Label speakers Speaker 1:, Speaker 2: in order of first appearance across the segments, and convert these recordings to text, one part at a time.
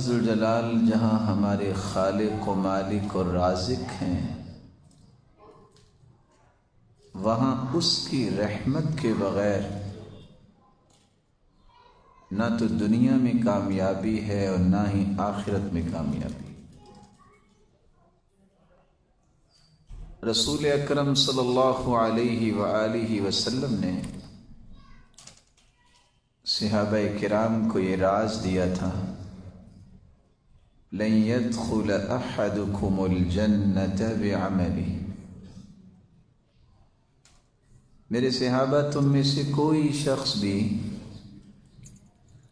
Speaker 1: ذوالجلال جہاں ہمارے خالق و مالک اور رازق ہیں، وہاں اس کی رحمت کے بغیر نہ تو دنیا میں کامیابی ہے اور نہ ہی آخرت میں کامیابی۔ رسول اکرم صلی اللہ علیہ وآلہ وسلم نے صحابہ کرام کو یہ راز دیا تھا، لن يدخل احدكم الجنة بعمله۔ میرے صحابہ تم میں سے کوئی شخص بھی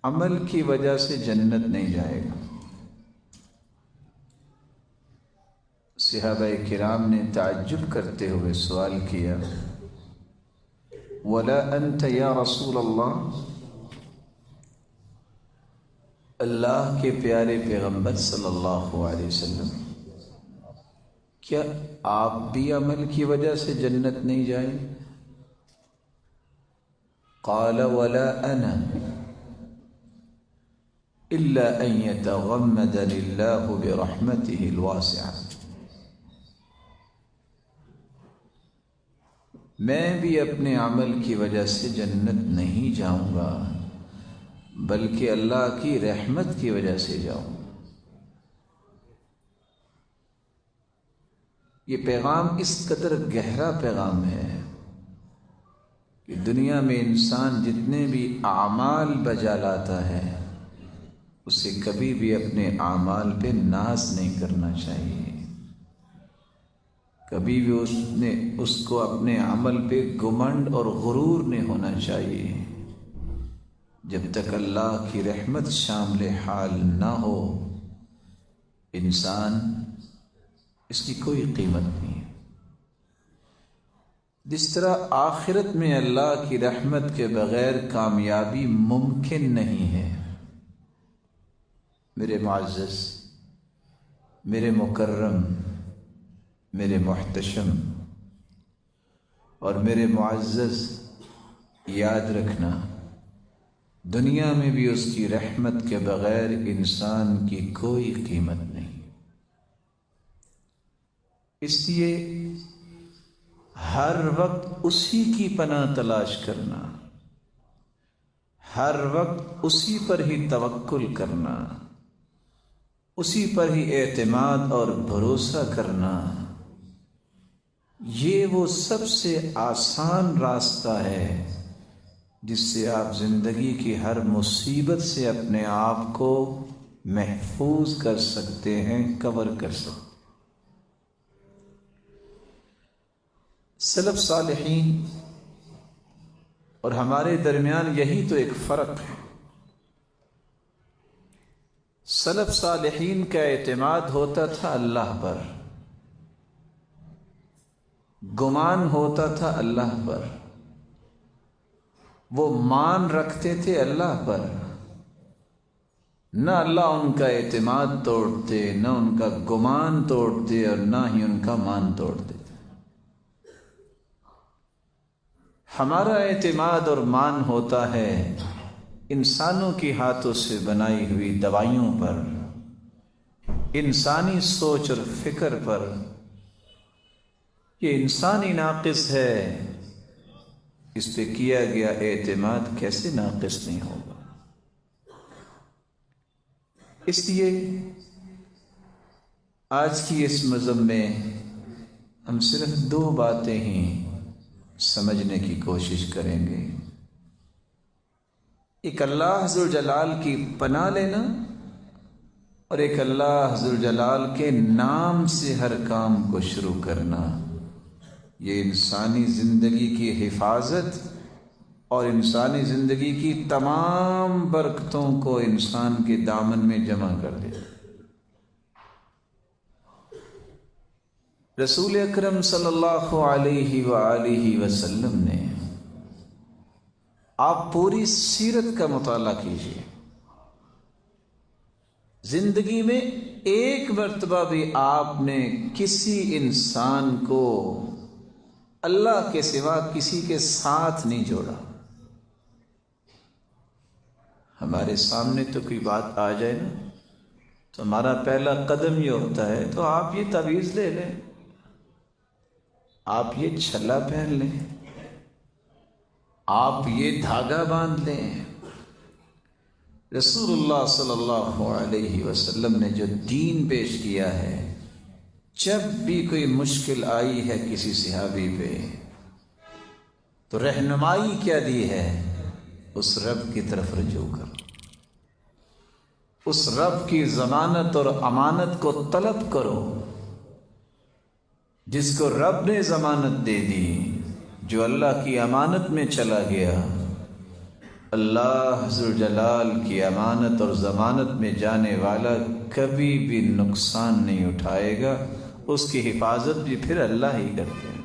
Speaker 1: عمل کی وجہ سے جنت نہیں جائے گا۔ صحابہ کرام نے تعجب کرتے ہوئے سوال کیا، ولا انت یا رسول اللہ، اللہ کے پیارے پیغمبر صلی اللہ علیہ وسلم، کیا آپ بھی عمل کی وجہ سے جنت نہیں جائیں؟ قال ولا انا الا ان يتغمدني الله برحمته الواسعة۔ میں بھی اپنے عمل کی وجہ سے جنت نہیں جاؤں گا، بلکہ اللہ کی رحمت کی وجہ سے جاؤں۔ یہ پیغام اس قدر گہرا پیغام ہے کہ دنیا میں انسان جتنے بھی اعمال بجا لاتا ہے، اسے کبھی بھی اپنے اعمال پہ ناز نہیں کرنا چاہیے، کبھی بھی اس کو اپنے عمل پہ گمنڈ اور غرور نہیں ہونا چاہیے۔ جب تک اللہ کی رحمت شامل حال نہ ہو، انسان اس کی کوئی قیمت نہیں ہے۔ جس طرح آخرت میں اللہ کی رحمت کے بغیر کامیابی ممکن نہیں ہے۔ میرے معزز، میرے مکرم، میرے محتشم اور میرے معزز، یاد رکھنا، دنیا میں بھی اس کی رحمت کے بغیر انسان کی کوئی قیمت نہیں۔ اس لیے ہر وقت اسی کی پناہ تلاش کرنا، ہر وقت اسی پر ہی توکل کرنا، اسی پر ہی اعتماد اور بھروسہ کرنا، یہ وہ سب سے آسان راستہ ہے جس سے آپ زندگی کی ہر مصیبت سے اپنے آپ کو محفوظ کر سکتے ہیں، کور کر سکتے ہیں۔ سلف صالحین اور ہمارے درمیان یہی تو ایک فرق ہے۔ سلف صالحین کا اعتماد ہوتا تھا اللہ پر، گمان ہوتا تھا اللہ پر، وہ مان رکھتے تھے اللہ پر، نہ اللہ ان کا اعتماد توڑتے، نہ ان کا گمان توڑتے اور نہ ہی ان کا مان توڑتے تھے۔ ہمارا اعتماد اور مان ہوتا ہے انسانوں کی ہاتھوں سے بنائی ہوئی دوائیوں پر، انسانی سوچ اور فکر پر۔ یہ انسانی ناقص ہے، اس پہ کیا گیا اعتماد کیسے ناقص نہیں ہوگا؟ اس لیے آج کی اس مضمون میں ہم صرف دو باتیں ہی سمجھنے کی کوشش کریں گے، ایک اللہ ذوالجلال کی پناہ لینا اور ایک اللہ ذوالجلال کے نام سے ہر کام کو شروع کرنا۔ یہ انسانی زندگی کی حفاظت اور انسانی زندگی کی تمام برکتوں کو انسان کے دامن میں جمع کر دے۔ رسول اکرم صلی اللہ علیہ وآلہ وسلم نے، آپ پوری سیرت کا مطالعہ کیجیے، زندگی میں ایک مرتبہ بھی آپ نے کسی انسان کو اللہ کے سوا کسی کے ساتھ نہیں جوڑا۔ ہمارے سامنے تو کوئی بات آ جائے نا، تو ہمارا پہلا قدم یہ ہوتا ہے تو آپ یہ تعویذ لے لیں، آپ یہ چھلا پہن لیں، آپ یہ دھاگا باندھ لیں۔ رسول اللہ صلی اللہ علیہ وسلم نے جو دین پیش کیا ہے، جب بھی کوئی مشکل آئی ہے کسی صحابی پہ تو رہنمائی کیا دی ہے؟ اس رب کی طرف رجوع کرو، اس رب کی ضمانت اور امانت کو طلب کرو جس کو رب نے ضمانت دے دی۔ جو اللہ کی امانت میں چلا گیا، اللہ ذوالجلال کی امانت اور ضمانت میں جانے والا کبھی بھی نقصان نہیں اٹھائے گا، اس کی حفاظت بھی پھر اللہ ہی کرتے ہیں۔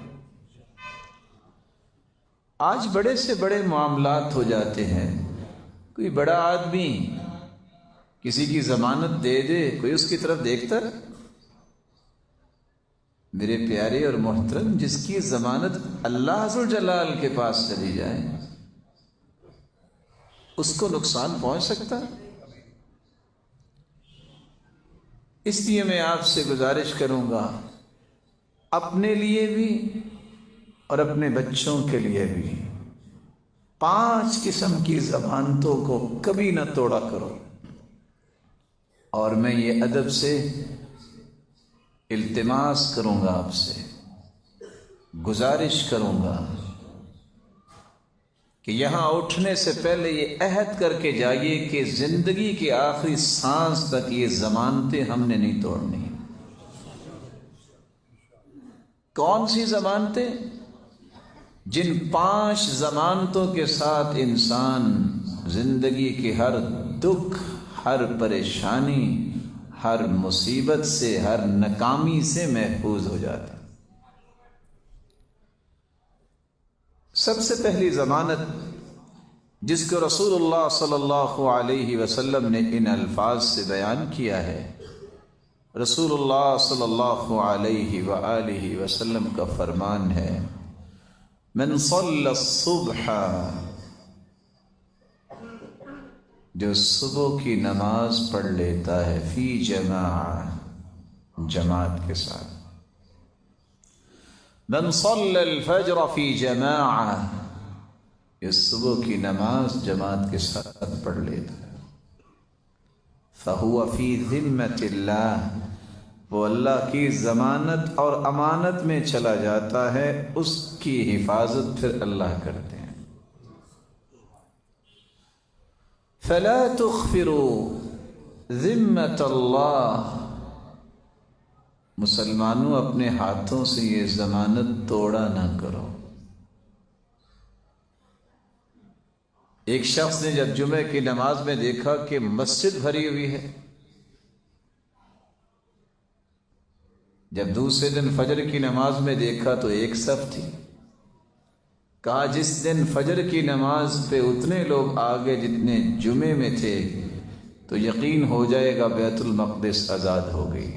Speaker 1: آج بڑے سے بڑے معاملات ہو جاتے ہیں، کوئی بڑا آدمی کسی کی ضمانت دے دے، کوئی اس کی طرف دیکھتا ہے؟ میرے پیارے اور محترم، جس کی ضمانت اللہ ذوالجلال کے پاس چلی جائے اس کو نقصان پہنچ سکتا؟ اس لیے میں آپ سے گزارش کروں گا، اپنے لیے بھی اور اپنے بچوں کے لیے بھی 5 قسم کی ضمانتوں کو کبھی نہ توڑا کرو۔ اور میں یہ ادب سے التماس کروں گا، آپ سے گزارش کروں گا کہ یہاں اٹھنے سے پہلے یہ عہد کر کے جائیے کہ زندگی کی آخری سانس تک یہ ضمانتیں ہم نے نہیں توڑنی۔ کون سی ضمانتیں؟ جن 5 ضمانتوں کے ساتھ انسان زندگی کی ہر دکھ، ہر پریشانی، ہر مصیبت سے، ہر ناکامی سے محفوظ ہو جاتا ہے۔ سب سے پہلی ضمانت جس کو رسول اللہ صلی اللہ علیہ وسلم نے ان الفاظ سے بیان کیا ہے، رسول اللہ صلی اللہ علیہ وآلہ وسلم کا فرمان ہے، من صلی الصبح، جو صبح کی نماز پڑھ لیتا ہے، فی جماعت کے ساتھ، من صلی الفجر فی جماعہ، یہ صبح کی نماز جماعت کے ساتھ پڑھ لیتا ہے، فہو فی ذمۃ اللہ، وہ اللہ کی ضمانت اور امانت میں چلا جاتا ہے، اس کی حفاظت پھر اللہ کرتے ہیں۔ فلا تخفروا ذمۃ اللہ، مسلمانوں اپنے ہاتھوں سے یہ ضمانت توڑا نہ کرو۔ ایک شخص نے جب جمعے کی نماز میں دیکھا کہ مسجد بھری ہوئی ہے، جب دوسرے دن فجر کی نماز میں دیکھا تو ایک صف تھی، کہا جس دن فجر کی نماز پہ اتنے لوگ آگے جتنے جمعے میں تھے تو یقین ہو جائے گا بیت المقدس آزاد ہو گئی۔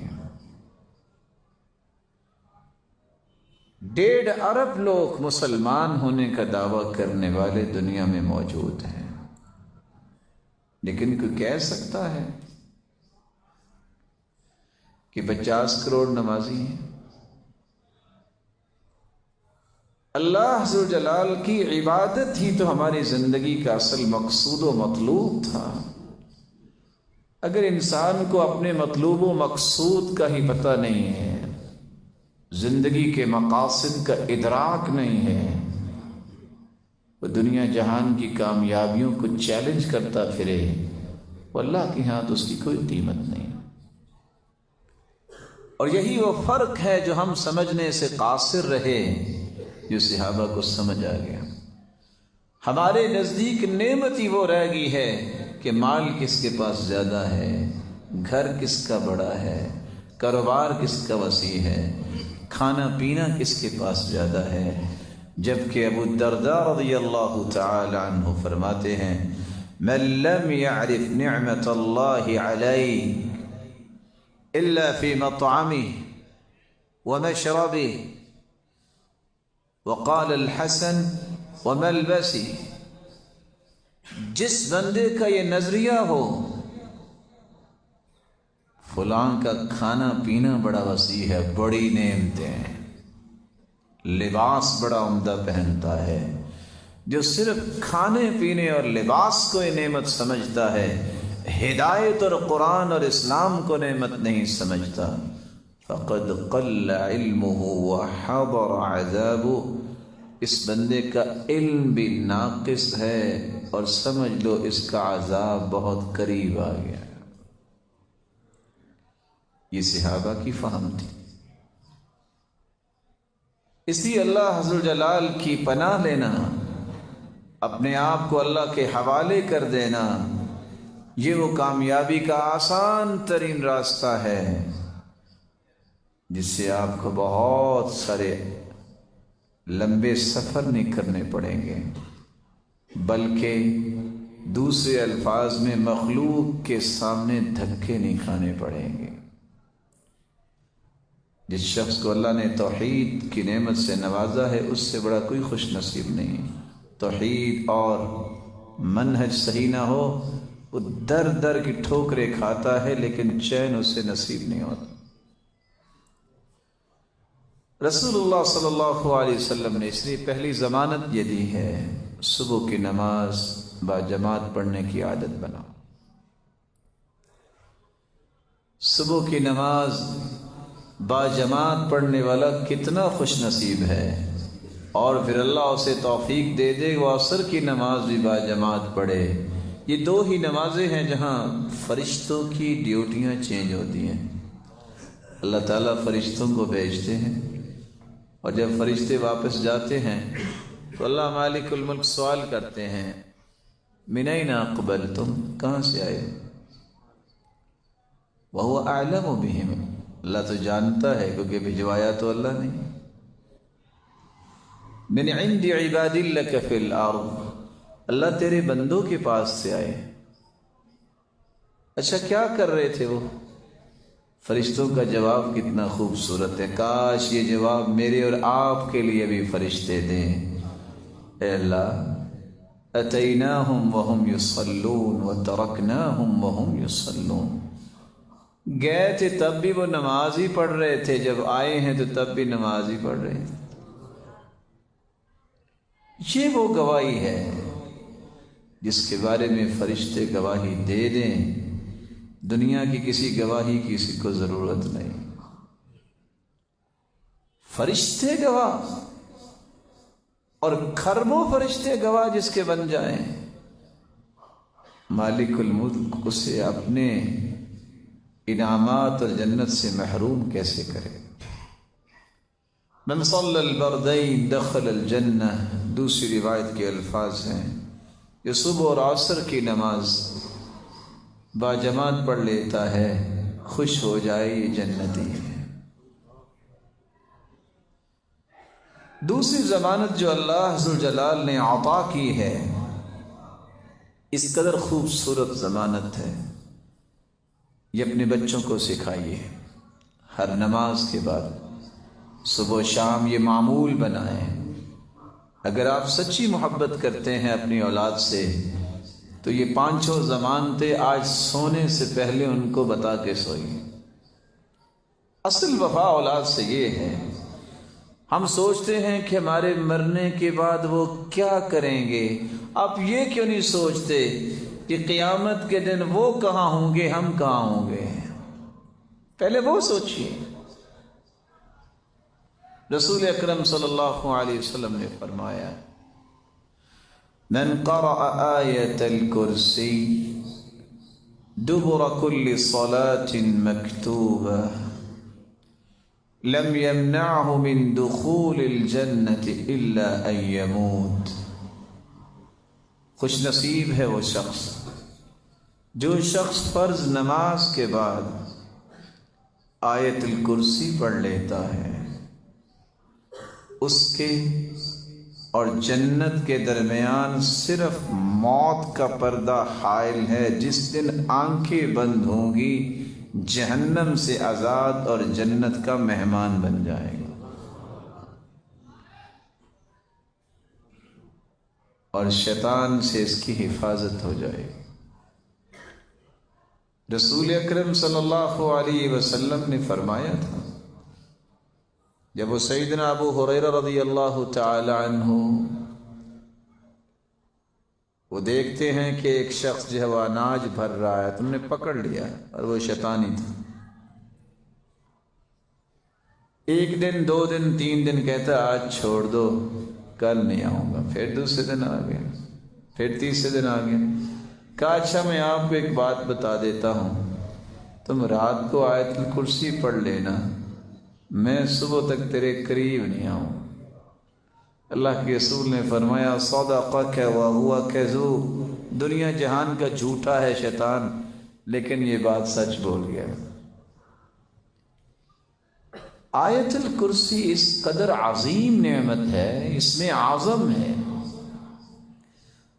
Speaker 1: 1.5 ارب لوگ مسلمان ہونے کا دعویٰ کرنے والے دنیا میں موجود ہیں، لیکن کوئی کہہ سکتا ہے کہ 50 کروڑ نمازی ہیں؟ اللہ ذوالجلال کی عبادت ہی تو ہماری زندگی کا اصل مقصود و مطلوب تھا۔ اگر انسان کو اپنے مطلوب و مقصود کا ہی پتہ نہیں ہے، زندگی کے مقاصد کا ادراک نہیں ہے، وہ دنیا جہان کی کامیابیوں کو چیلنج کرتا پھرے، وہ اللہ کے ہاں تو اس کی کوئی قیمت نہیں۔ اور یہی وہ فرق ہے جو ہم سمجھنے سے قاصر رہے، جو صحابہ کو سمجھ آ گیا۔ ہمارے نزدیک نعمت ہی وہ رہ گئی ہے کہ مال کس کے پاس زیادہ ہے، گھر کس کا بڑا ہے، کاروبار کس کا وسیع ہے، کھانا پینا کس کے پاس زیادہ ہے، جبکہ ابو الدرداء رضی اللہ تعالی عنہ فرماتے ہیں، من لم يعرف نعمت اللہ علیہ الا فی مطعمہ ومشربہ، وقال الحسن وملبسی، جس بندے کا یہ نظریہ ہو فلاں کا کھانا پینا بڑا وسیع ہے، بڑی نعمتیں ہیں، لباس بڑا عمدہ پہنتا ہے۔ جو صرف کھانے پینے اور لباس کو نعمت سمجھتا ہے، ہدایت اور قرآن اور اسلام کو نعمت نہیں سمجھتا، فقد قل علمه وحضر عذابه، اس بندے کا علم بھی ناقص ہے اور سمجھ لو اس کا عذاب بہت قریب آ گیا۔ یہ صحابہ کی فہم تھی۔ اس لیے اللہ حضر جلال کی پناہ لینا، اپنے آپ کو اللہ کے حوالے کر دینا، یہ وہ کامیابی کا آسان ترین راستہ ہے جس سے آپ کو بہت سارے لمبے سفر نہیں کرنے پڑیں گے، بلکہ دوسرے الفاظ میں مخلوق کے سامنے دھکے نہیں کھانے پڑیں گے۔ جس شخص کو اللہ نے توحید کی نعمت سے نوازا ہے، اس سے بڑا کوئی خوش نصیب نہیں۔ توحید اور منہج صحیح نہ ہو، وہ در در کی ٹھوکریں کھاتا ہے لیکن چین اسے نصیب نہیں ہوتا۔ رسول اللہ صلی اللہ علیہ وسلم نے اس لیے پہلی ضمانت یہ دی ہے، صبح کی نماز باجماعت پڑھنے کی عادت بناؤ۔ صبح کی نماز باجماعت پڑھنے والا کتنا خوش نصیب ہے، اور پھر اللہ اسے توفیق دے دے وہ عصر کی نماز بھی باجماعت پڑھے۔ یہ دو ہی نمازیں ہیں جہاں فرشتوں کی ڈیوٹیاں چینج ہوتی ہیں۔ اللہ تعالیٰ فرشتوں کو بھیجتے ہیں، اور جب فرشتے واپس جاتے ہیں تو اللہ مالک الملک سوال کرتے ہیں، من این اقبلتم، کہاں سے آئے؟ وہو اعلم بہم، اللہ تو جانتا ہے کیونکہ بھجوایا تو اللہ نہیں۔ من عند عباد لک فی الارض، اللہ تیرے بندوں کے پاس سے آئے۔ اچھا کیا کر رہے تھے وہ؟ فرشتوں کا جواب کتنا خوبصورت ہے، کاش یہ جواب میرے اور آپ کے لیے بھی فرشتے دیں۔ اے اللہ، اتیناہم وہم یصلون وترکناہم وہم یصلون، گئے تھے تب بھی وہ نماز ہی پڑھ رہے تھے، جب آئے ہیں تو تب بھی نماز ہی پڑھ رہے تھے۔ یہ وہ گواہی ہے جس کے بارے میں فرشتے گواہی دے دیں، دنیا کی کسی گواہی کی کسی کو ضرورت نہیں۔ فرشتے گواہ، اور کھربوں فرشتے گواہ جس کے بن جائیں، مالک الملک اسے اپنے انعامات اور جنت سے محروم کیسے کرے؟ من صلی البردین دخل الجنہ، دوسری روایت کے الفاظ ہیں، یہ صبح اور عصر کی نماز باجماعت پڑھ لیتا ہے، خوش ہو جائے یہ جنتی ہے۔ دوسری ضمانت جو اللہ ذو الجلال نے عطا کی ہے، اس قدر خوبصورت ضمانت ہے، یہ اپنے بچوں کو سکھائیے۔ ہر نماز کے بعد صبح و شام یہ معمول بنائیں۔ اگر آپ سچی محبت کرتے ہیں اپنی اولاد سے تو یہ پانچوں ضمانتیں آج سونے سے پہلے ان کو بتا کے سوئیے۔ اصل وفا اولاد سے یہ ہے، ہم سوچتے ہیں کہ ہمارے مرنے کے بعد وہ کیا کریں گے، آپ یہ کیوں نہیں سوچتے کہ قیامت کے دن وہ کہاں ہوں گے، ہم کہاں ہوں گے؟ پہلے وہ سوچیے۔ رسول اکرم صلی اللہ علیہ وسلم نے فرمایا، من قرأ آیت الکرسی دبر كل صلاة مکتوبہ لم يمنعه من دخول الجنة الا ان يموت۔ خوش نصیب ہے وہ شخص جو شخص فرض نماز کے بعد آیت الکرسی پڑھ لیتا ہے، اس کے اور جنت کے درمیان صرف موت کا پردہ حائل ہے۔ جس دن آنکھیں بند ہوں گی جہنم سے آزاد اور جنت کا مہمان بن جائے گا، اور شیطان سے اس کی حفاظت ہو جائے گی۔ رسول اکرم صلی اللہ علیہ وسلم نے فرمایا تھا، جب وہ سیدنا ابو ہریرہ رضی اللہ تعالی عنہ وہ دیکھتے ہیں کہ ایک شخص جو ہے وہ اناج بھر رہا ہے، تم نے پکڑ لیا اور وہ شیطانی تھا. ایک دن، 2 دن، 3 دن کہتا آج چھوڑ دو، کل نہیں آؤں گا. پھر دوسرے دن آ گیا، پھر تیسرے دن آ گیا. کہا اچھا میں آپ کو ایک بات بتا دیتا ہوں، تم رات کو آیت الکرسی پڑھ لینا، میں صبح تک تیرے قریب نہیں آؤں. اللہ کے رسول نے فرمایا صدقک وہو کذوب، دنیا جہان کا جھوٹا ہے شیطان، لیکن یہ بات سچ بول گیا. آیت الکرسی اس قدر عظیم نعمت ہے، اس میں اعظم ہے،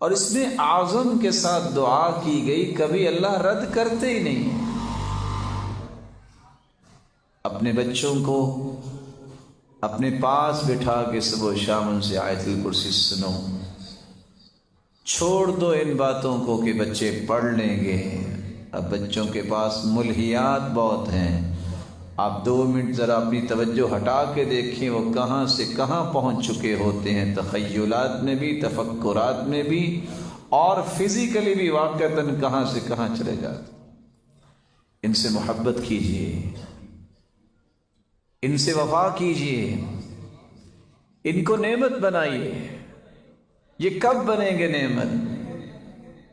Speaker 1: اور اس میں اعظم کے ساتھ دعا کی گئی، کبھی اللہ رد کرتے ہی نہیں ہیں. اپنے بچوں کو اپنے پاس بٹھا کے صبح و شام ان سے آیت الکرسی سنو. چھوڑ دو ان باتوں کو کہ بچے پڑھ لیں گے. اب بچوں کے پاس ملہیات بہت ہیں. آپ 2 منٹ ذرا اپنی توجہ ہٹا کے دیکھیں وہ کہاں سے کہاں پہنچ چکے ہوتے ہیں، تخیلات میں بھی، تفکرات میں بھی، اور فزیکلی بھی واقعتاً کہاں سے کہاں چلے جاتے. ان سے محبت کیجیے، ان سے وفا کیجیے، ان کو نعمت بنائیے. یہ کب بنیں گے نعمت؟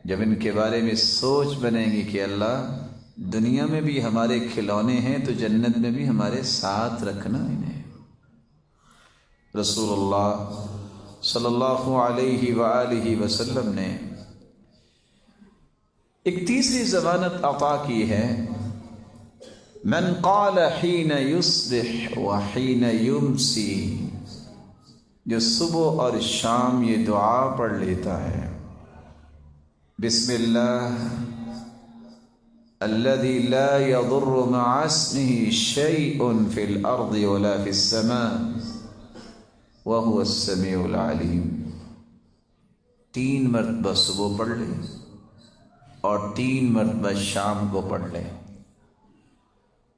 Speaker 1: جب ان کے بارے میں سوچ بنے گی کہ اللہ دنیا میں بھی ہمارے کھلونے ہیں تو جنت میں بھی ہمارے ساتھ رکھنا انہیں. رسول اللہ صلی اللہ علیہ وآلہ وسلم نے ایک تیسری ضمانت عطا کی ہے، من قال حین یصبح وحین یمسی، جو صبح اور شام یہ دعا پڑھ لیتا ہے، بسم اللہ الذي لا يضر مع اسمه شيء في الأرض ولا في السماء وهو السميع العليم. 3 مرتبہ صبح پڑھ لیں اور 3 مرتبہ شام کو پڑھ لیں.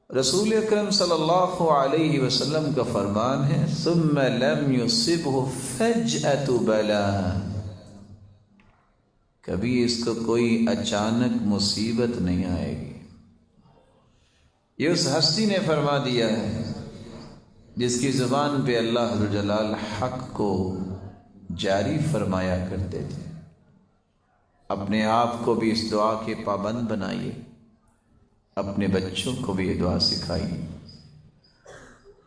Speaker 1: رسول اکرم صلی اللہ علیہ وسلم کا فرمان ہے ثم لم يصبه فجأة بلاء، کبھی اس کو کوئی اچانک مصیبت نہیں آئے گی. یہ اس ہستی نے فرما دیا ہے جس کی زبان پہ اللہ ذوالجلال حق کو جاری فرمایا کرتے تھے. اپنے آپ کو بھی اس دعا کے پابند بنائیے، اپنے بچوں کو بھی یہ دعا سکھائیے.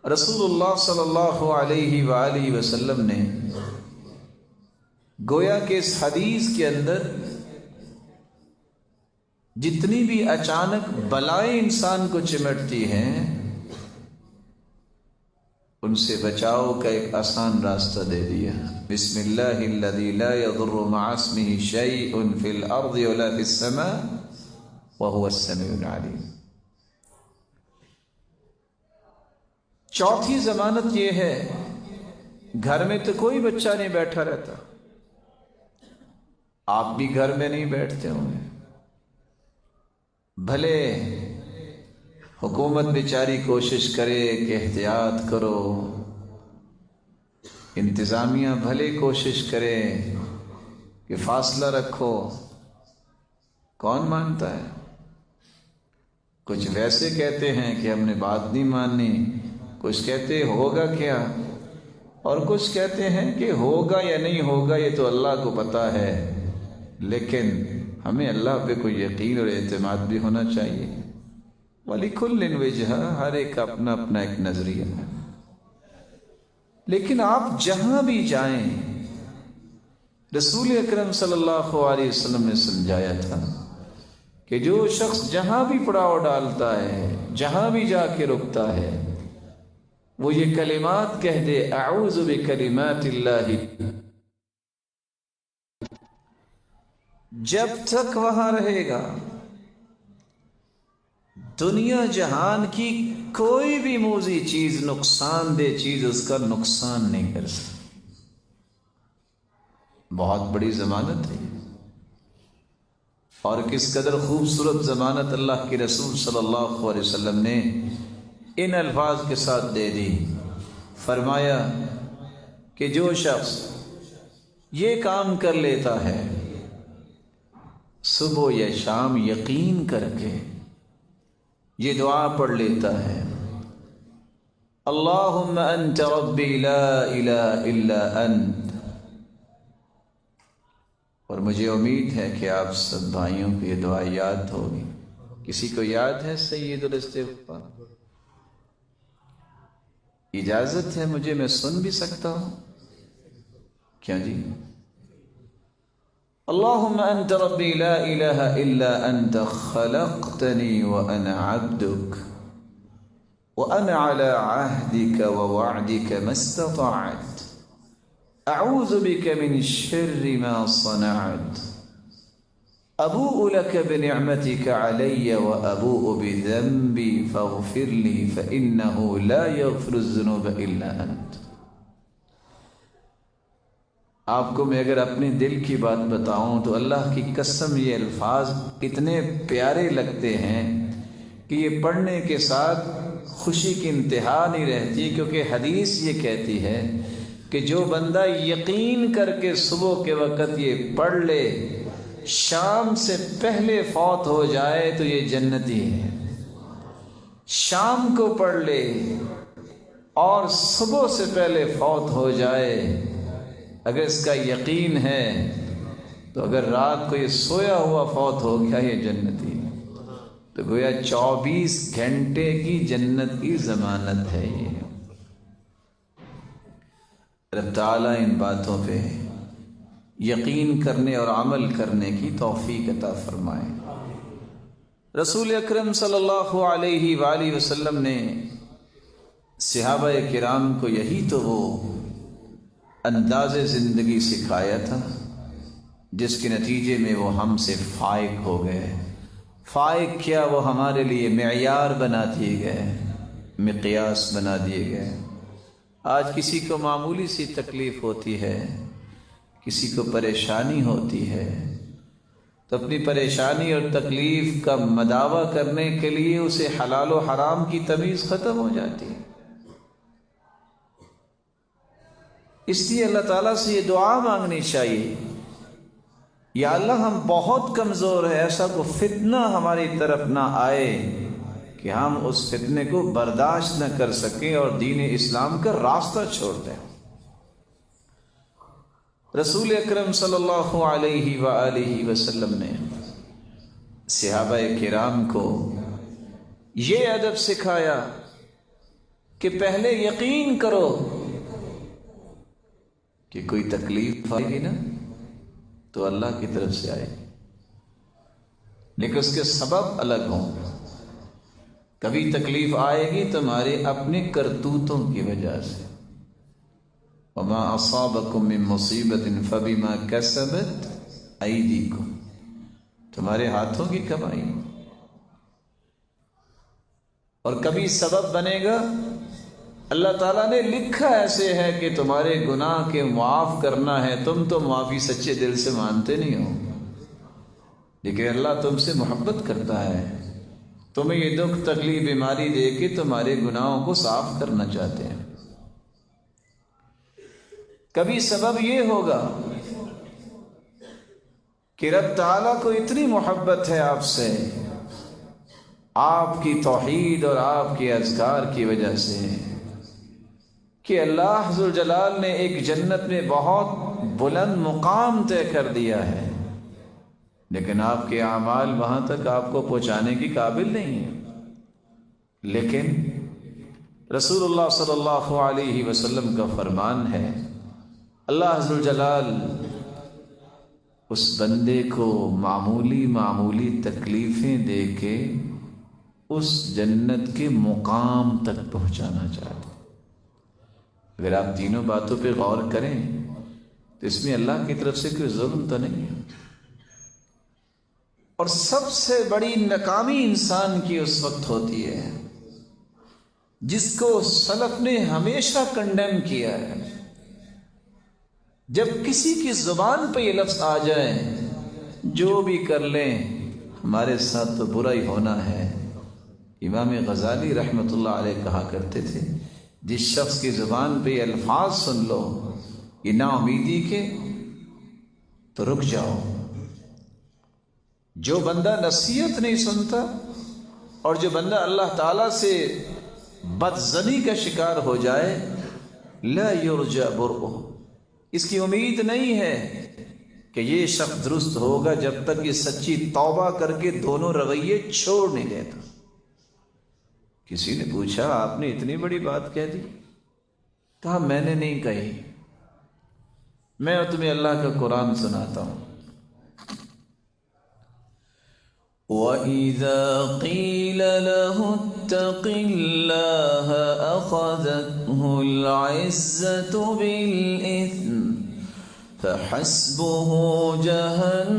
Speaker 1: رسول اللہ صلی اللہ علیہ وآلہ وسلم نے گویا کہ اس حدیث کے اندر جتنی بھی اچانک بلائیں انسان کو چمٹتی ہیں ان سے بچاؤ کا ایک آسان راستہ دے دیا. بسم اللہ الذی لا یضر مع اسمہ شیء فی الارض ولا فی السماء وهو السمیع العلیم. چوتھی ضمانت یہ ہے، گھر میں تو کوئی بچہ نہیں بیٹھا رہتا، آپ بھی گھر میں نہیں بیٹھتے ہوں گے، بھلے حکومت بیچاری کوشش کرے کہ احتیاط کرو، انتظامیہ بھلے کوشش کرے کہ فاصلہ رکھو، کون مانتا ہے؟ کچھ ویسے کہتے ہیں کہ ہم نے بات نہیں ماننی، کچھ کہتے ہوگا کیا، اور کچھ کہتے ہیں کہ ہوگا یا نہیں ہوگا یہ تو اللہ کو پتہ ہے، لیکن ہمیں اللہ پہ کوئی یقین اور اعتماد بھی ہونا چاہیے. وَلِكُلٍّ وِجْهَةٌ، ہر ایک کا اپنا اپنا ایک نظریہ ہے. لیکن آپ جہاں بھی جائیں، رسول اکرم صلی اللہ علیہ وسلم نے سمجھایا تھا کہ جو شخص جہاں بھی پڑاؤ ڈالتا ہے، جہاں بھی جا کے رکتا ہے، وہ یہ کلمات کہہ دے اعوذ بکلمات اللہ، جب تک وہاں رہے گا دنیا جہان کی کوئی بھی موذی چیز، نقصان دہ چیز اس کا نقصان نہیں کر سکتی. بہت بڑی ضمانت ہے. اور کس قدر خوبصورت ضمانت اللہ کے رسول صلی اللہ علیہ وسلم نے ان الفاظ کے ساتھ دے دی. فرمایا کہ جو شخص یہ کام کر لیتا ہے صبح یا شام یقین کر کے یہ دعا پڑھ لیتا ہے، اللہم انت ربی لا الہ الا انت. اور مجھے امید ہے کہ آپ سب بھائیوں کو یہ دعا یاد ہوگی. کسی کو یاد ہے سید الاستغفار؟ اجازت ہے مجھے، میں سن بھی سکتا ہوں کیا جی؟ اللہم انت ربی لا الہ الا انت خلقتنی وانا عبدک وانا علی عہدک ووعدک ما استطعت اعوذ بک من شر ما صنعت ابوء لک بنعمتک علی وابوء بذنبی فاغفر لی فانہ لا یغفر الذنوب الا انت. آپ کو میں اگر اپنے دل کی بات بتاؤں تو اللہ کی قسم یہ الفاظ اتنے پیارے لگتے ہیں کہ یہ پڑھنے کے ساتھ خوشی کی انتہا نہیں رہتی، کیونکہ حدیث یہ کہتی ہے کہ جو بندہ یقین کر کے صبح کے وقت یہ پڑھ لے، شام سے پہلے فوت ہو جائے تو یہ جنتی ہے. شام کو پڑھ لے اور صبح سے پہلے فوت ہو جائے، اگر اس کا یقین ہے تو اگر رات کو یہ سویا ہوا فوت ہو گیا یہ جنتی. تو گویا 24 گھنٹے کی جنت کی ضمانت ہے. یہ رب تعالیٰ ان باتوں پہ یقین کرنے اور عمل کرنے کی توفیق عطا فرمائے. رسول اکرم صلی اللہ علیہ وآلہ وسلم نے صحابہ کرام کو یہی تو وہ انداز زندگی سکھایا تھا جس کے نتیجے میں وہ ہم سے فائق ہو گئے. فائق کیا، وہ ہمارے لیے معیار بنا دیے گئے، مقیاس بنا دیے گئے. آج کسی کو معمولی سی تکلیف ہوتی ہے، کسی کو پریشانی ہوتی ہے، تو اپنی پریشانی اور تکلیف کا مداوع کرنے کے لیے اسے حلال و حرام کی تمیز ختم ہو جاتی ہے. اس لیے اللہ تعالیٰ سے یہ دعا مانگنی چاہیے، یا اللہ ہم بہت کمزور ہیں، ایسا کو فتنہ ہماری طرف نہ آئے کہ ہم اس فتنے کو برداشت نہ کر سکیں اور دین اسلام کا راستہ چھوڑ دیں. رسول اکرم صلی اللہ علیہ وآلہ وسلم نے صحابہ کرام کو یہ ادب سکھایا کہ پہلے یقین کرو کہ کوئی تکلیف آئے گی نا تو اللہ کی طرف سے آئے گی، لیکن اس کے سبب الگ ہوں. کبھی تکلیف آئے گی تمہارے اپنے کرتوتوں کی وجہ سے. وما اصابکم من مصیبت فبما کسبت ایدیکم، تمہارے ہاتھوں کی کمائی. اور کبھی سبب بنے گا، اللہ تعالیٰ نے لکھا ایسے ہے کہ تمہارے گناہ کے معاف کرنا ہے. تم تو معافی سچے دل سے مانتے نہیں ہو، لیکن اللہ تم سے محبت کرتا ہے، تمہیں یہ دکھ تکلیف بیماری دے کے تمہارے گناہوں کو صاف کرنا چاہتے ہیں. کبھی سبب یہ ہوگا کہ رب تعالیٰ کو اتنی محبت ہے آپ سے، آپ کی توحید اور آپ کے اذکار کی وجہ سے، کہ اللہ ذوالجلال نے ایک جنت میں بہت بلند مقام طے کر دیا ہے، لیکن آپ کے اعمال وہاں تک آپ کو پہنچانے کی قابل نہیں ہیں. لیکن رسول اللہ صلی اللہ علیہ وسلم کا فرمان ہے، اللہ ذوالجلال اس بندے کو معمولی تکلیفیں دے کے اس جنت کے مقام تک پہنچانا چاہتے. اگر آپ تینوں باتوں پہ غور کریں تو اس میں اللہ کی طرف سے کوئی ظلم تو نہیں ہے. اور سب سے بڑی ناکامی انسان کی اس وقت ہوتی ہے جس کو سلف نے ہمیشہ کنڈیم کیا ہے، جب کسی کی زبان پہ یہ لفظ آ جائے جو بھی کر لیں ہمارے ساتھ تو برا ہی ہونا ہے۔ امام غزالی رحمۃ اللہ علیہ کہا کرتے تھے جس شخص کی زبان پہ یہ الفاظ سن لو یہ نا امیدی کے تو رک جاؤ۔ جو بندہ نصیحت نہیں سنتا اور جو بندہ اللہ تعالیٰ سے بدظنی کا شکار ہو جائے، لا یرجى برؤہ، اس کی امید نہیں ہے کہ یہ شخص درست ہوگا جب تک یہ سچی توبہ کر کے دونوں رویے چھوڑ نہیں دیتا۔ کسی نے پوچھا آپ نے اتنی بڑی بات کہہ دی؟ کہا میں نے نہیں کہی، میں تمہیں اللہ کا قرآن سناتا ہوں۔ وَإِذَا قِيلَ لَهُ اتَّقِ اللَّهَ أَخَذَتْهُ الْعِزَّةُ بِالْإِثْمِ فَحَسْبُهُ جَهَنَّمُ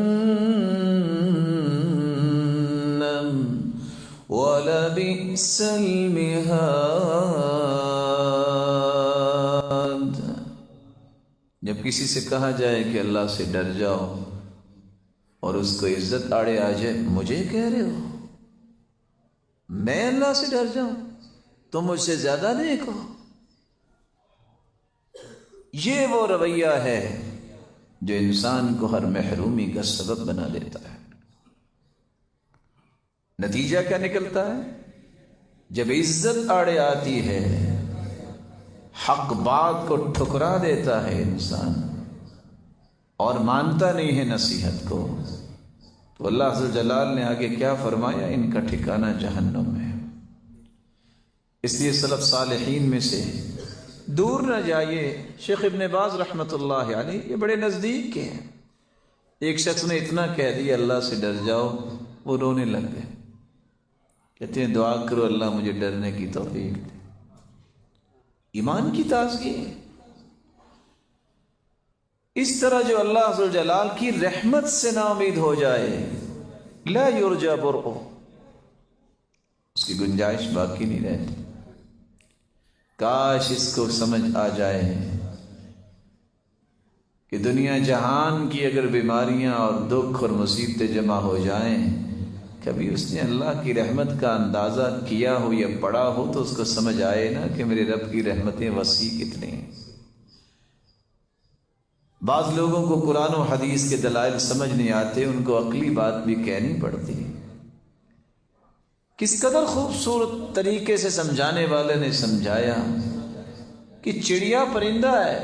Speaker 1: وَلَبِئْسَ الْمِهَادُ۔ جب کسی سے کہا جائے کہ اللہ سے ڈر جاؤ اور اس کو عزت آڑے آ جائے، مجھے کہہ رہے ہو میں اللہ سے ڈر جاؤں، تم مجھ سے زیادہ نیک ہو۔ یہ وہ رویہ ہے جو انسان کو ہر محرومی کا سبب بنا دیتا ہے۔ نتیجہ کیا نکلتا ہے؟ جب عزت آڑے آتی ہے، حق بات کو ٹھکرا دیتا ہے انسان اور مانتا نہیں ہے نصیحت کو، تو اللہ عز و جلال نے آگے کیا فرمایا؟ ان کا ٹھکانہ جہنم ہے۔ اس لیے سلف صالحین میں سے دور نہ جائیے۔ شیخ ابن باز رحمۃ اللہ علیہ یہ بڑے نزدیک کے ہیں۔ ایک شخص نے اتنا کہہ دیا اللہ سے ڈر جاؤ، وہ رونے لگ گئے، کہتے ہیں دعا کرو اللہ مجھے ڈرنے کی توفیق دے۔ ایمان کی تازگی ہے۔ اس طرح جو اللہ عز و جلال کی رحمت سے نا امید ہو جائے، لا یرجى برؤہ، اس کی گنجائش باقی نہیں رہتی۔ کاش اس کو سمجھ آ جائے کہ دنیا جہان کی اگر بیماریاں اور دکھ اور مصیبتیں جمع ہو جائیں، کبھی اس نے اللہ کی رحمت کا اندازہ کیا ہو یا پڑھا ہو تو اس کو سمجھ آئے نا کہ میرے رب کی رحمتیں وسیع کتنی ہیں۔ بعض لوگوں کو قرآن و حدیث کے دلائل سمجھ نہیں آتے، ان کو عقلی بات بھی کہنی پڑتی۔ کس قدر خوبصورت طریقے سے سمجھانے والے نے سمجھایا کہ چڑیا پرندہ ہے،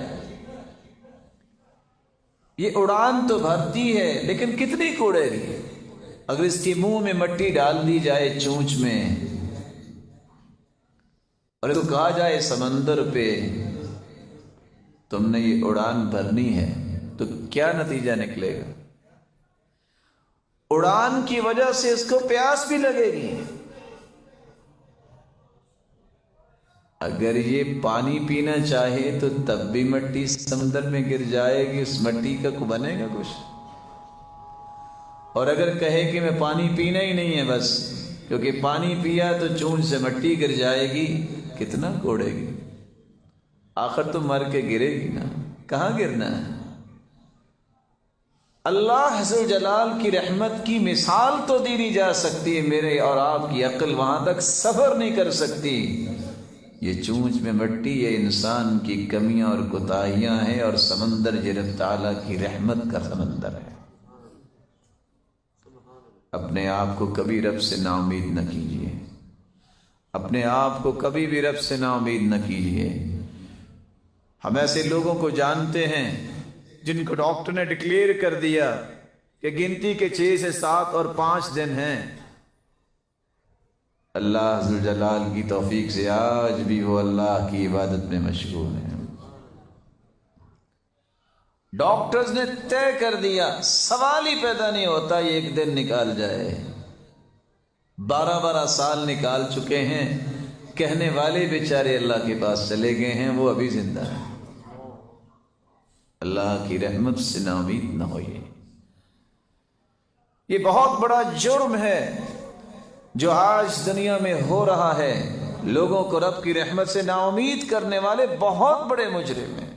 Speaker 1: یہ اڑان تو بھرتی ہے لیکن کتنی کوڑے گی؟ اگر اس کے منہ میں مٹی ڈال دی جائے چونچ میں اور تو کہا جائے سمندر پہ تم نے یہ اڑان بھرنی ہے، تو کیا نتیجہ نکلے گا؟ اڑان کی وجہ سے اس کو پیاس بھی لگے گی۔ اگر یہ پانی پینا چاہے تو تب بھی مٹی سمندر میں گر جائے گی، اس مٹی کا بنے گا کچھ؟ اور اگر کہے کہ میں پانی پینا ہی نہیں ہے بس، کیونکہ پانی پیا تو چونچ سے مٹی گر جائے گی، کتنا کوڑے گی؟ آخر تو مر کے گرے گی نا، کہاں گرنا ہے؟ اللہ عز و جلال کی رحمت کی مثال تو دی نہیں جا سکتی، میرے اور آپ کی عقل وہاں تک سفر نہیں کر سکتی۔ یہ چونچ میں مٹی یہ انسان کی کمیاں اور کوتاہیاں ہیں، اور سمندر یہ رب تعالیٰ کی رحمت کا سمندر ہے۔ اپنے آپ کو کبھی رب سے نا امید نہ کیجیے، اپنے آپ کو کبھی بھی رب سے نا امید نہ کیجیے۔ ہم ایسے لوگوں کو جانتے ہیں جن کو ڈاکٹر نے ڈکلیئر کر دیا کہ گنتی کے 6 سے 7 اور 5 دن ہیں، اللہ عز و جلال کی توفیق سے آج بھی وہ اللہ کی عبادت میں مشغول ہیں۔ ڈاکٹرز نے طے کر دیا، سوال ہی پیدا نہیں ہوتا یہ ایک دن نکال جائے۔ 12 سال نکال چکے ہیں، کہنے والے بیچارے اللہ کے پاس چلے گئے ہیں، وہ ابھی زندہ ہیں۔ اللہ کی رحمت سے نا امید نہ ہوئے۔ یہ بہت بڑا جرم ہے جو آج دنیا میں ہو رہا ہے۔ لوگوں کو رب کی رحمت سے نا امید کرنے والے بہت بڑے مجرم ہیں۔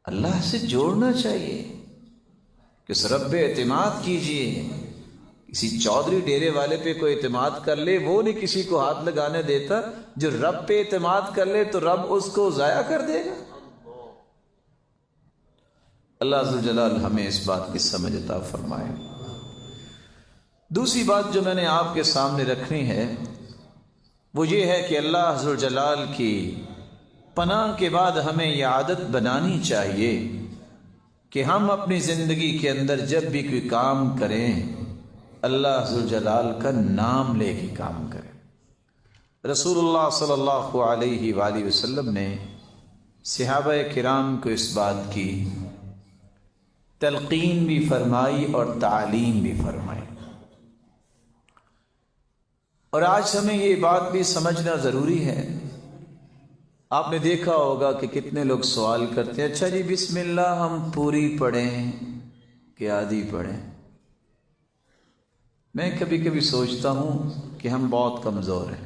Speaker 1: اللہ سے جوڑنا چاہیے، کہ اس رب پہ اعتماد کیجئے. کسی چودھری ڈیرے والے پہ کوئی اعتماد کر لے وہ نہیں کسی کو ہاتھ لگانے دیتا. جو رب پہ اعتماد کر لے تو رب اس کو ضائع کر دے گا. اللہ عز و جلال ہمیں اس بات کی سمجھ عطا فرمائے. دوسری بات جو میں نے آپ کے سامنے رکھنی ہے وہ یہ ہے کہ اللہ عز و جلال کی پناہ کے بعد ہمیں یہ عادت بنانی چاہیے کہ ہم اپنی زندگی کے اندر جب بھی کوئی کام کریں اللہ عز و جلال کا نام لے کے کام کریں. رسول اللہ صلی اللہ علیہ وآلہ وسلم نے صحابہ کرام کو اس بات کی تلقین بھی فرمائی اور تعلیم بھی فرمائی. اور آج ہمیں یہ بات بھی سمجھنا ضروری ہے. آپ نے دیکھا ہوگا کہ کتنے لوگ سوال کرتے ہیں اچھا جی بسم اللہ ہم پوری پڑھیں کہ آدھی پڑھیں. میں کبھی کبھی سوچتا ہوں کہ ہم بہت کمزور ہیں.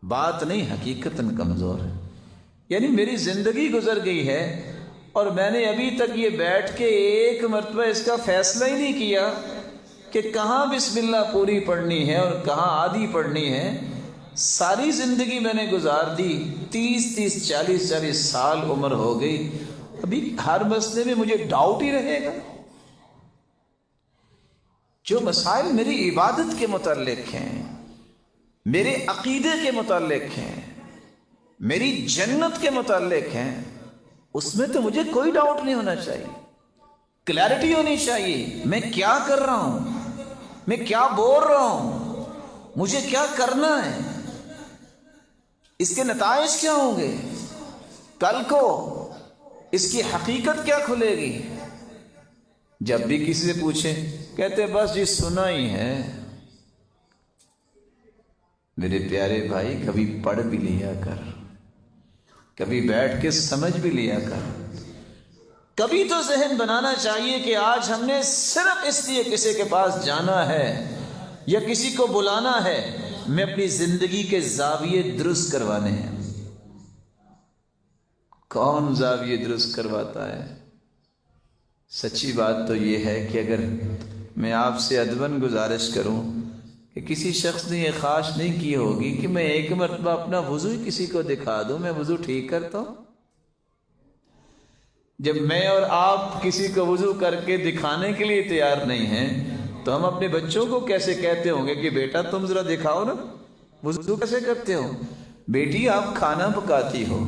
Speaker 1: بات نہیں حقیقتاً کمزور ہے. یعنی میری زندگی گزر گئی ہے اور میں نے ابھی تک یہ بیٹھ کے ایک مرتبہ اس کا فیصلہ ہی نہیں کیا کہ کہاں بسم اللہ پوری پڑھنی ہے اور کہاں آدھی پڑھنی ہے. ساری زندگی میں نے گزار دی 30 40 سال عمر ہو گئی. ابھی ہر مسئلے میں مجھے ڈاؤٹ ہی رہے گا. جو مسائل میری عبادت کے متعلق ہیں میرے عقیدے کے متعلق ہیں میری جنت کے متعلق ہیں اس میں تو مجھے کوئی ڈاؤٹ نہیں ہونا چاہیے. کلیئرٹی ہونی چاہیے میں کیا کر رہا ہوں میں کیا بول رہا ہوں مجھے کیا کرنا ہے اس کے نتائج کیا ہوں گے کل کو اس کی حقیقت کیا کھلے گی. جب بھی کسی سے پوچھیں کہتے بس جی سنا ہی ہے. میرے پیارے بھائی کبھی پڑھ بھی لیا کر کبھی بیٹھ کے سمجھ بھی لیا کر. کبھی تو ذہن بنانا چاہیے کہ آج ہم نے صرف اس لیے کسی کے پاس جانا ہے یا کسی کو بلانا ہے میں اپنی زندگی کے زاویے درست کروانے ہیں. کون زاویے درست کرواتا ہے؟ سچی بات تو یہ ہے کہ اگر میں آپ سے ادباً گزارش کروں کہ کسی شخص نے یہ خواہش نہیں کی ہوگی کہ میں ایک مرتبہ اپنا وضو ہی کسی کو دکھا دوں میں وضو ٹھیک کرتا ہوں. جب میں اور آپ کسی کو وضو کر کے دکھانے کے لیے تیار نہیں ہیں تو ہم اپنے بچوں کو کیسے کہتے ہوں گے کہ بیٹا تم ذرا دکھاؤ نا وضو کیسے کرتے ہو. بیٹی آپ کھانا پکاتی ہو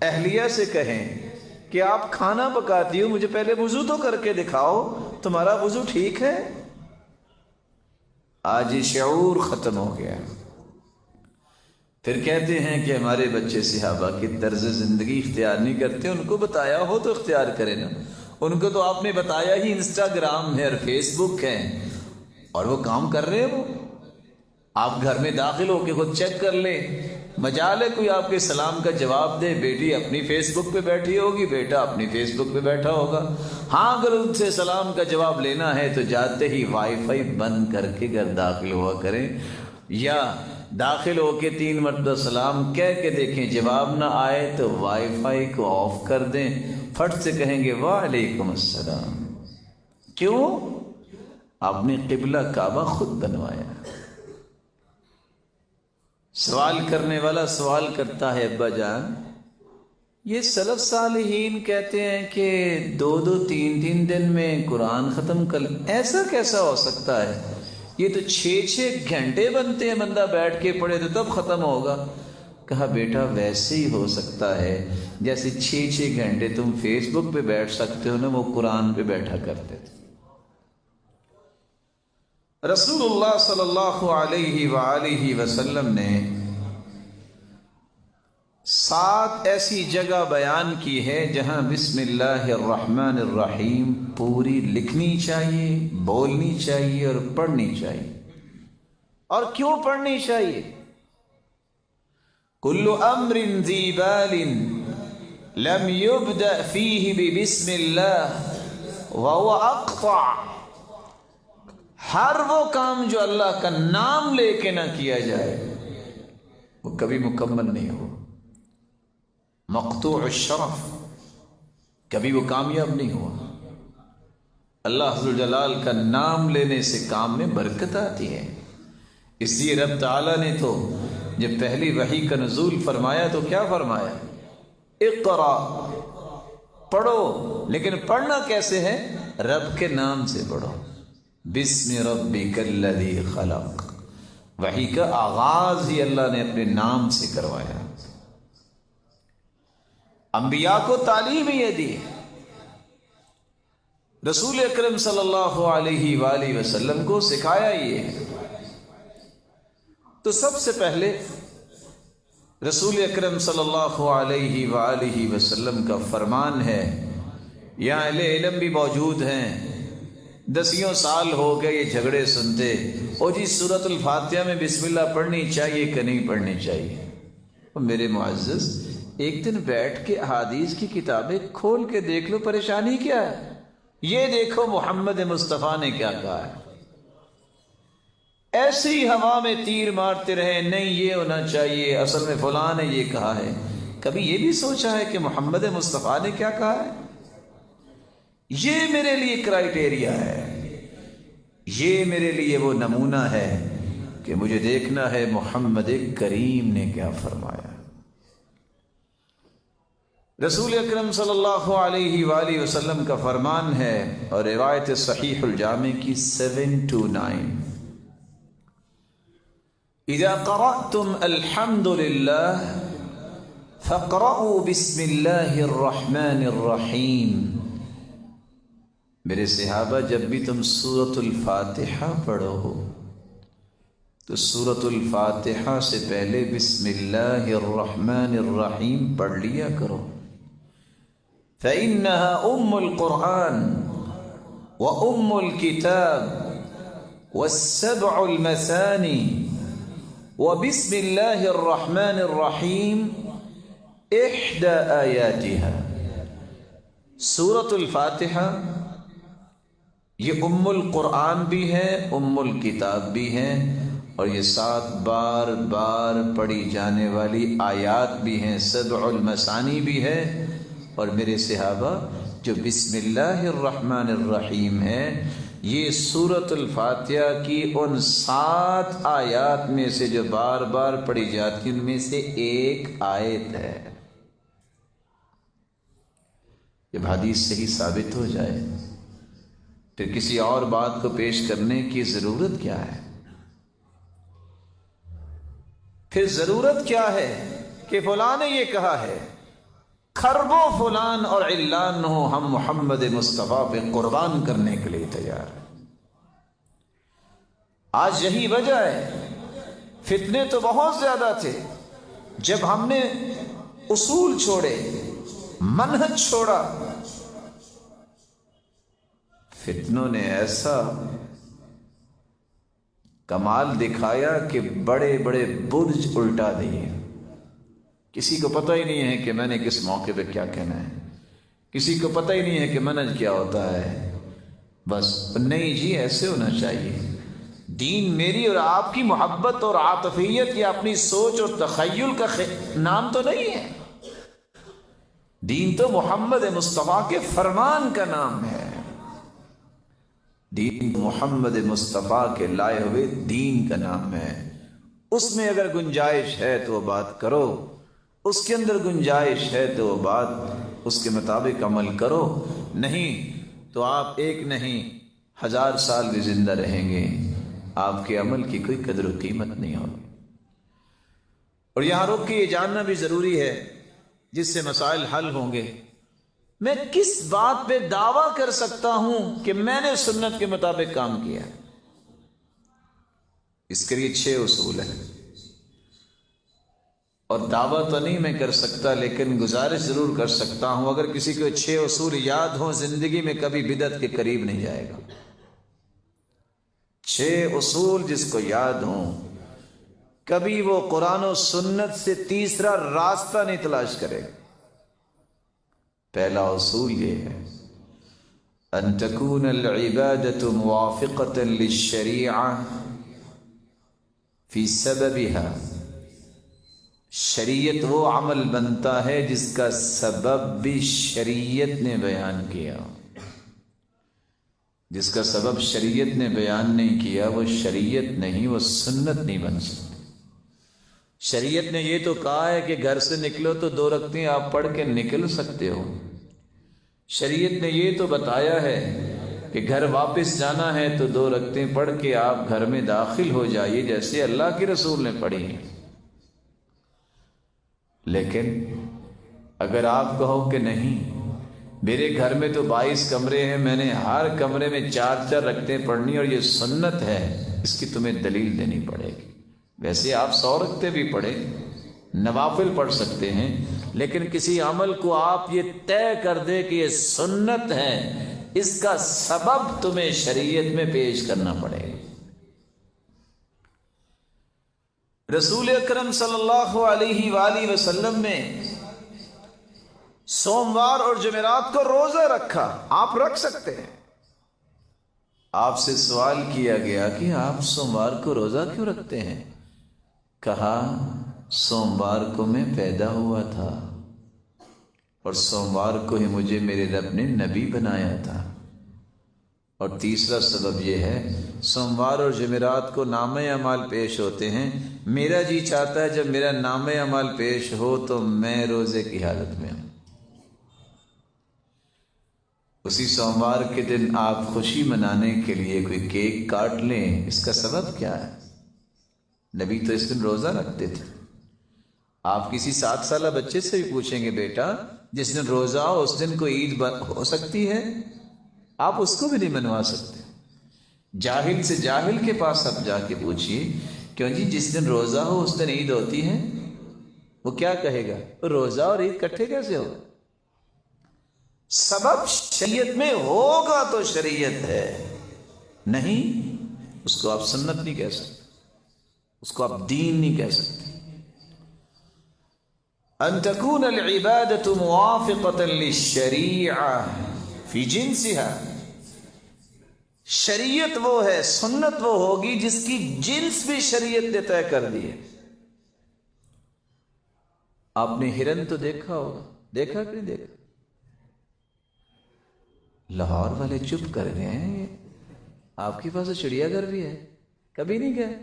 Speaker 1: اہلیہ سے کہیں کہ آپ کھانا پکاتی ہو مجھے پہلے وضو تو کر کے دکھاؤ تمہارا وضو ٹھیک ہے. آج یہ شعور ختم ہو گیا. پھر کہتے ہیں کہ ہمارے بچے صحابہ کی طرز زندگی اختیار نہیں کرتے. ان کو بتایا ہو تو اختیار کرے نا. ان کو تو آپ نے بتایا ہی انسٹاگرام ہے اور فیس بک ہے اور وہ کام کر رہے ہیں. وہ آپ گھر میں داخل ہو کے خود چیک کر لیں. مجال ہے کوئی آپ کے سلام کا جواب دے بیٹی اپنی فیس بک پہ بیٹھی ہوگی بیٹا اپنی فیس بک پہ بیٹھا ہوگا. ہاں اگر ان سے سلام کا جواب لینا ہے تو جاتے ہی وائی فائی بند کر کے گھر داخل ہوا کریں یا داخل ہو کے 3 مرتبہ سلام کہہ کے دیکھیں. جواب نہ آئے تو وائی فائی کو آف کر دیں. فٹ سے کہیں گے وعلیکم السلام. کیوں؟ آپ نے قبلہ کعبہ خود بنوایا. سوال کرنے والا سوال کرتا ہے ابا جان یہ سلف صالحین کہتے ہیں کہ 2 3 دن میں قرآن ختم کر ایسا کیسا ہو سکتا ہے؟ یہ تو 6 گھنٹے بنتے ہیں بندہ بیٹھ کے پڑھے تو تب ختم ہوگا. کہا بیٹا ویسے ہی ہو سکتا ہے جیسے 6 گھنٹے تم فیس بک پہ بیٹھ سکتے ہو نا وہ قرآن پہ بیٹھا کرتے تھے. رسول اللہ صلی اللہ علیہ وآلہ وسلم نے 7 ایسی جگہ بیان کی ہے جہاں بسم اللہ الرحمن الرحیم پوری لکھنی چاہیے بولنی چاہیے اور پڑھنی چاہیے. اور کیوں پڑھنی چاہیے؟ کل امر ذی بال لم يبدأ فیہ ببسم اللہ وهو اقطع. ہر وہ کام جو اللہ کا نام لے کے نہ کیا جائے وہ کبھی مکمل نہیں ہو. مقطوع الشرف کبھی وہ کامیاب نہیں ہوا. اللہ ذوالجلال کا نام لینے سے کام میں برکت آتی ہے۔ اس لیے رب تعالیٰ نے تو جب پہلی وحی کا نزول فرمایا تو کیا فرمایا؟ اقرا، پڑھو، لیکن پڑھنا کیسے ہے؟ رب کے نام سے پڑھو، بسم ربک الذی خلق۔ وحی کا آغاز ہی اللہ نے اپنے نام سے کروایا۔ انبیاء کو تعلیم یہ دی، رسول اکرم صلی اللہ علیہ وآلہ وسلم کو سکھایا یہ۔ تو سب سے پہلے رسول اکرم صلی اللہ علیہ وآلہ وسلم کا فرمان ہے، یہاں اہل علم بھی موجود ہیں، دسیوں سال ہو گئے یہ جھگڑے سنتے، او جی سورۃ الفاتحہ میں بسم اللہ پڑھنی چاہیے کہ نہیں پڑھنی چاہیے؟ اور میرے معزز، ایک دن بیٹھ کے احادیث کی کتابیں کھول کے دیکھ لو، پریشانی کیا ہے؟ یہ دیکھو محمد مصطفیٰ نے کیا کہا ہے۔ ایسے ہی ہوا میں تیر مارتے رہے، نہیں یہ ہونا چاہیے، اصل میں فلاں نے یہ کہا ہے۔ کبھی یہ بھی سوچا ہے کہ محمد مصطفیٰ نے کیا کہا ہے؟ یہ میرے لیے کرائیٹیریا ہے، یہ میرے لیے وہ نمونہ ہے کہ مجھے دیکھنا ہے محمد کریم نے کیا فرمایا۔ رسول اکرم صلی اللہ علیہ وآلہ وسلم کا فرمان ہے، اور روایت صحیح الجامع کی 729، اذا قرأتم الحمد للہ فاقرؤوا بسم اللہ الرحمن الرحیم۔ میرے صحابہ، جب بھی تم سورۃ الفاتحہ پڑھو تو سورۃ الفاتحہ سے پہلے بسم اللہ الرحمن الرحیم پڑھ لیا کرو، فإنها أم القرآن وأم الكتاب والسبع المثاني وبسم الله الرحمن الرحیم إحدى آیاتها۔ سورۃ الفاتحہ یہ ام القرآن بھی ہے، ام الکتاب بھی ہے، اور یہ 7 بار بار پڑھی جانے والی آیات بھی ہیں، 7 المثانی بھی ہے۔ اور میرے صحابہ، جو بسم اللہ الرحمن الرحیم ہے، یہ سورۃ الفاتحہ کی ان 7 آیات میں سے جو بار بار پڑھی جاتی ان میں سے ایک آیت ہے۔ جب حدیث صحیح ثابت ہو جائے پھر کسی اور بات کو پیش کرنے کی ضرورت کیا ہے؟ پھر ضرورت کیا ہے کہ فلاں نے یہ کہا ہے؟ کھربو فلان اور علان ہو، ہم محمد مصطفیٰ پہ قربان کرنے کے لیے تیار ہیں۔ آج یہی وجہ ہے، فتنے تو بہت زیادہ تھے، جب ہم نے اصول چھوڑے، منہج چھوڑا، فتنوں نے ایسا کمال دکھایا کہ بڑے بڑے برج الٹا دیے۔ کسی کو پتہ ہی نہیں ہے کہ میں نے کس موقع پہ کیا کہنا ہے، کسی کو پتہ ہی نہیں ہے کہ منہج کیا ہوتا ہے۔ بس نہیں جی، ایسے ہونا چاہیے۔ دین میری اور آپ کی محبت اور عاطفیت یا اپنی سوچ اور تخیل کا نام تو نہیں ہے، دین تو محمد مصطفیٰ کے فرمان کا نام ہے۔ دین محمد مصطفیٰ کے لائے ہوئے دین کا نام ہے۔ اس میں اگر گنجائش ہے تو وہ بات کرو، اس کے اندر گنجائش ہے تو وہ بات اس کے مطابق عمل کرو، نہیں تو آپ ایک نہیں 1000 سال بھی زندہ رہیں گے، آپ کے عمل کی کوئی قدر و قیمت نہیں ہوگی۔ اور یہاں رک کے یہ جاننا بھی ضروری ہے، جس سے مسائل حل ہوں گے، میں کس بات پہ دعویٰ کر سکتا ہوں کہ میں نے سنت کے مطابق کام کیا؟ اس کے لیے 6 اصول ہیں، اور دعویٰ تو نہیں میں کر سکتا، لیکن گزارش ضرور کر سکتا ہوں، اگر کسی کو 6 اصول یاد ہوں زندگی میں کبھی بدعت کے قریب نہیں جائے گا۔ 6 اصول جس کو یاد ہوں، کبھی وہ قرآن و سنت سے تیسرا راستہ نہیں تلاش کرے گا۔ پہلا اصول یہ ہے، ان تکون العبادۃ موافقۃ للشریعہ فی سببها، شریعت وہ عمل بنتا ہے جس کا سبب بھی شریعت نے بیان کیا۔ جس کا سبب شریعت نے بیان نہیں کیا وہ شریعت نہیں، وہ سنت نہیں بن سکتی۔ شریعت نے یہ تو کہا ہے کہ گھر سے نکلو تو 2 رکعتیں آپ پڑھ کے نکل سکتے ہو۔ شریعت نے یہ تو بتایا ہے کہ گھر واپس جانا ہے تو 2 رکعتیں پڑھ کے آپ گھر میں داخل ہو جائیے، جیسے اللہ کے رسول نے پڑھی ہیں۔ لیکن اگر آپ کہو کہ نہیں، میرے گھر میں تو 22 کمرے ہیں، میں نے ہر کمرے میں 4 رکعتیں پڑھنی اور یہ سنت ہے، اس کی تمہیں دلیل دینی پڑے گی۔ ویسے آپ 100 رکعتیں بھی پڑھیں، نوافل پڑھ سکتے ہیں، لیکن کسی عمل کو آپ یہ طے کر دے کہ یہ سنت ہے، اس کا سبب تمہیں شریعت میں پیش کرنا پڑے گا۔ رسول اکرم صلی اللہ علیہ وآلہ وسلم نے سوموار اور جمعرات کو روزہ رکھا، آپ رکھ سکتے ہیں۔ آپ سے سوال کیا گیا کہ آپ سوموار کو روزہ کیوں رکھتے ہیں؟ کہا سوموار کو میں پیدا ہوا تھا اور سوموار کو ہی مجھے میرے رب نے نبی بنایا تھا، اور تیسرا سبب یہ ہے سوموار اور جمعرات کو نامہ اعمال پیش ہوتے ہیں، میرا جی چاہتا ہے جب میرا نامہ اعمال پیش ہو تو میں روزے کی حالت میں ہوں۔ اسی سوموار کے دن آپ خوشی منانے کے لیے کوئی کیک کاٹ لیں، اس کا سبب کیا ہے؟ نبی تو اس دن روزہ رکھتے تھے۔ آپ کسی 7 سالہ بچے سے بھی پوچھیں گے بیٹا جس دن روزہ ہو اس دن کوئی عید ہو سکتی ہے؟ آپ اس کو بھی نہیں منوا سکتے۔ جاہل سے جاہل کے پاس آپ جا کے پوچھئے کیوں جی جس دن روزہ ہو اس دن عید ہوتی ہے؟ وہ کیا کہے گا؟ روزہ اور عید کٹھے کیسے ہوگا؟ سبب شریعت میں ہوگا تو شریعت ہے، نہیں اس کو آپ سنت نہیں کہہ سکتے، اس کو آپ دین نہیں کہہ سکتے۔ ان تكون العبادة موافقة للشریعة فی جنسها، شریعت وہ ہے، سنت وہ ہوگی جس کی جنس بھی شریعت نے طے کر دی ہے۔ آپ نے ہرن تو دیکھا ہوگا، دیکھا کہ نہیں دیکھا؟ لاہور والے چپ کر گئے ہیں، آپ کے پاس تو چڑیا گھر بھی ہے، کبھی نہیں گئے؟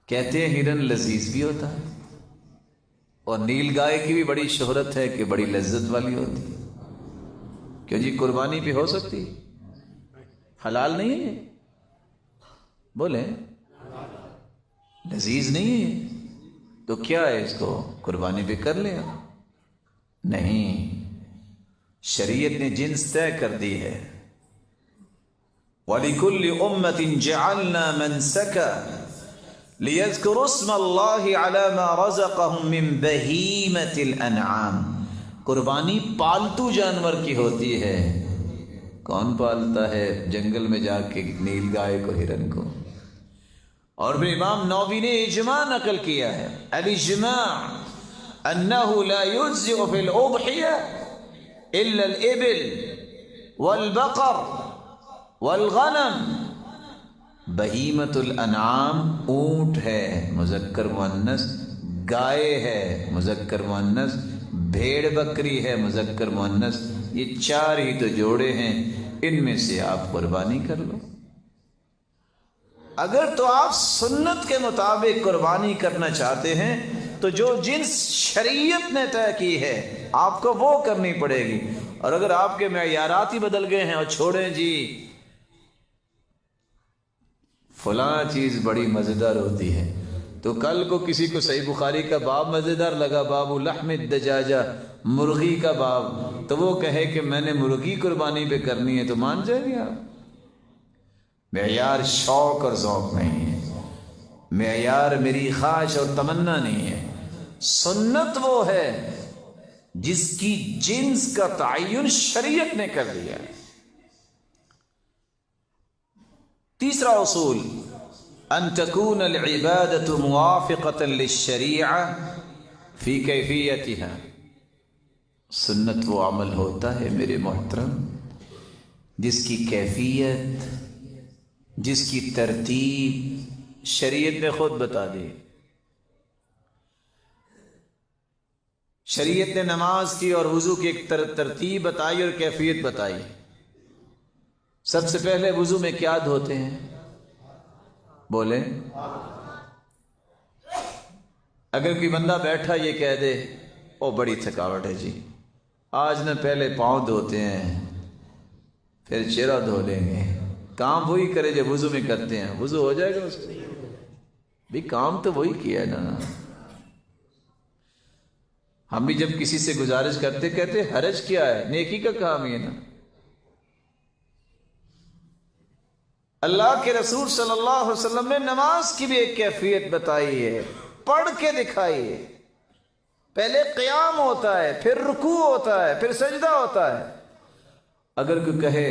Speaker 1: کہتے ہیں ہرن لذیذ بھی ہوتا ہے، اور نیل گائے کی بھی بڑی شہرت ہے کہ بڑی لذت والی ہوتی ہے۔ کیوں جی قربانی بھی ہو سکتی؟ حلال نہیں ہے؟ بولیں لذیذ نہیں ہے تو کیا ہے، اس کو قربانی بھی کر لیں؟ نہیں، شریعت نے جنس طے کر دی ہے۔ وَلِكُلِّ أُمَّةٍ جَعَلْنَا مَنْسَكًا لِيَذْكُرُوا اسْمَ اللَّهِ عَلَى مَا رَزَقَهُم مِّن بَهِيمَةِ الْأَنْعَامِ، قربانی پالتو جانور کی ہوتی ہے۔ کون پالتا ہے جنگل میں جا کے نیل گائے کو، ہرن کو؟ اور پھر امام نووی نے اجماع نقل کیا ہے، الاجماع انه لا يجزئ في الاضحيه الا الابل والبقر والغنم، بہیمۃ الانعام اونٹ ہے مذکر مؤنث، گائے ہے مذکر مؤنث، بھیڑ بکری ہے مذکر مؤنث، یہ 4 ہی تو جوڑے ہیں، ان میں سے آپ قربانی کر لو۔ اگر تو آپ سنت کے مطابق قربانی کرنا چاہتے ہیں تو جو جنس شریعت نے طے کی ہے آپ کو وہ کرنی پڑے گی، اور اگر آپ کے معیارات ہی بدل گئے ہیں اور چھوڑیں جی فلاں چیز بڑی مزیدار ہوتی ہے، تو کل کو کسی کو صحیح بخاری کا باب مزیدار لگا، باب لحم الدجاجہ، مرغی کا باب، تو وہ کہے کہ میں نے مرغی قربانی پہ کرنی ہے، تو مان جائیں گے آپ؟ معیار شوق اور ذوق نہیں ہے، معیار میری خواہش اور تمنا نہیں ہے۔ سنت وہ ہے جس کی جنس کا تعین شریعت نے کر دیا ہے۔ تیسرا اصول، ان تكون العبادة موافقة للشریعة فی کیفیتها، سنت وہ عمل ہوتا ہے میرے محترم جس کی کیفیت، جس کی ترتیب شریعت نے خود بتا دی۔ شریعت نے نماز کی اور وضو کی ایک ترتیب بتائی اور کیفیت بتائی، سب سے پہلے وضو میں کیا دھوتے ہیں؟ بولیں۔ اگر کوئی بندہ بیٹھا یہ کہہ دے او بڑی تھکاوٹ ہے جی، آج نہ پہلے پاؤں دھوتے ہیں پھر چہرہ دھو لیں گے، کام وہی کرے جو وضو میں کرتے ہیں، وضو ہو جائے گا اس سے؟ بھی کام تو وہی کیا ہے نا۔ ہم بھی جب کسی سے گزارش کرتے کہتے حرج کیا ہے، نیکی کا کام یہ نا۔ اللہ کے رسول صلی اللہ علیہ وسلم نے نماز کی بھی ایک کیفیت بتائی ہے، پڑھ کے دکھائی ہے۔ پہلے قیام ہوتا ہے، پھر رکوع ہوتا ہے، پھر سجدہ ہوتا ہے۔ اگر کوئی کہے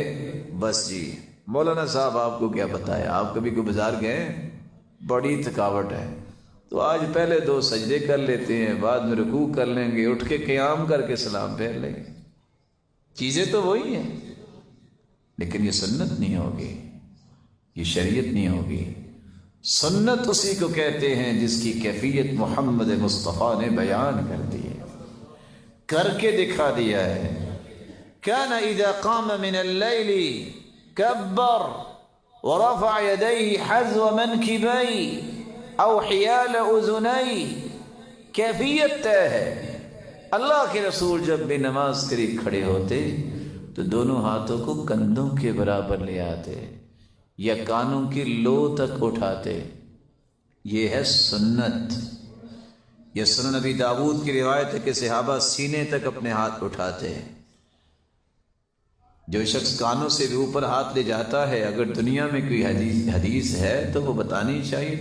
Speaker 1: بس جی مولانا صاحب آپ کو کیا بتایا، آپ کبھی کوئی بازار گئے بڑی تھکاوٹ ہے تو آج پہلے 2 سجدے کر لیتے ہیں، بعد میں رکوع کر لیں گے، اٹھ کے قیام کر کے سلام پھیر لیں گے۔ چیزیں تو وہی ہیں لیکن یہ سنت نہیں ہوگی، یہ شریعت نہیں ہوگی۔ سنت اسی کو کہتے ہیں جس کی کیفیت محمد مصطفیٰ نے بیان کر دی ہے، کر کے دکھا دیا ہے۔ كان اذا قام من الليل كبر ورفع يديه حذو منكبيه او حيال اذنيه، کیفیت طے ہے۔ اللہ کے رسول جب بھی نماز قریب کھڑے ہوتے تو دونوں ہاتھوں کو کندھوں کے برابر لے آتے یا کانوں کی لو تک اٹھاتے۔ یہ ہے سنت۔ یہ سنن نبی داؤد کی روایت ہے کہ صحابہ سینے تک اپنے ہاتھ اٹھاتے ہیں۔ جو شخص کانوں سے بھی اوپر ہاتھ لے جاتا ہے، اگر دنیا میں کوئی حدیث ہے تو وہ بتانی چاہیے۔